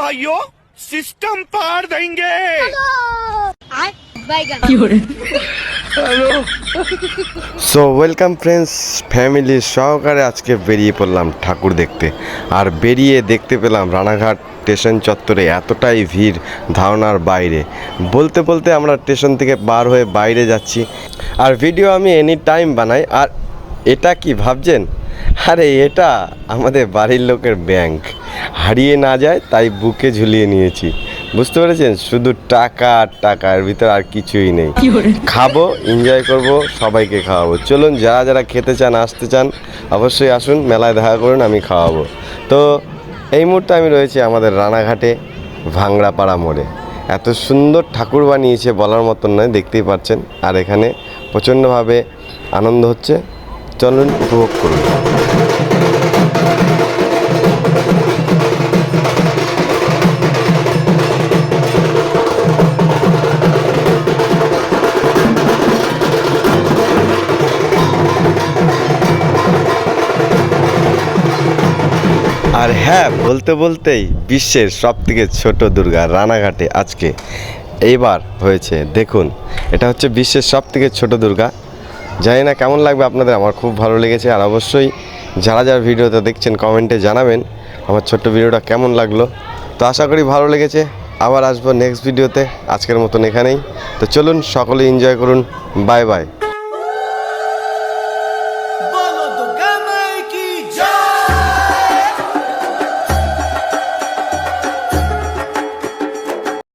भाइयों सिस्टम पार देंगे। So welcome friends, family সহকারে আজকে বেরিয়ে পড়লাম ঠাকুর দেখতে। আর বেরিয়ে দেখতে পেলাম রানাঘাট স্টেশন চত্বরে এতটাই ভিড় ধারণার বাইরে। বলতে বলতে আমরা স্টেশন থেকে বার হয়ে বাইরে যাচ্ছি। আর ভিডিও আমি এনি টাইম বানাই। আর এটা কি ভাবছেন? আরে এটা আমাদের বাড়ির লোকের ব্যাংক, হারিয়ে না যায় তাই বুকে ঝুলিয়ে নিয়েছি। বুঝতে পেরেছেন? শুধু টাকা আর টাকা, এর ভিতর আর কিছুই নেই। খাবো, এনজয় করব, সবাইকে খাওয়াবো। চলুন, যারা যারা খেতে চান, আসতে চান, অবশ্যই আসুন, মেলায় দেখা করুন, আমি খাওয়াবো। তো এই মুহূর্তে আমি রয়েছি আমাদের রানাঘাটে ভাংড়াপাড়া মোড়ে। এত সুন্দর ঠাকুর বানিয়েছে বলার মতন নয়, দেখতেই পাচ্ছেন। আর এখানে প্রচণ্ডভাবে আনন্দ হচ্ছে। চলুন উপভোগ করুন। আর হ্যাঁ, বলতে বলতেই বিশ্বের সবথেকে ছোট দুর্গা রানাঘাটে আজকে এইবার হয়েছে। দেখুন, এটা হচ্ছে বিশ্বের সবথেকে ছোট দুর্গা। জানি না কেমন লাগবে আপনাদের, আমার খুব ভালো লেগেছে। আর অবশ্যই যারা যারা ভিডিওটা দেখছেন কমেন্টে জানাবেন আমার ছোট্ট ভিডিওটা কেমন লাগলো। তো আশা করি ভালো লেগেছে। আবার আসবো নেক্সট ভিডিওতে। আজকের মতন এখানেই। তো চলুন, সকলে এনজয় করুন। Bye bye.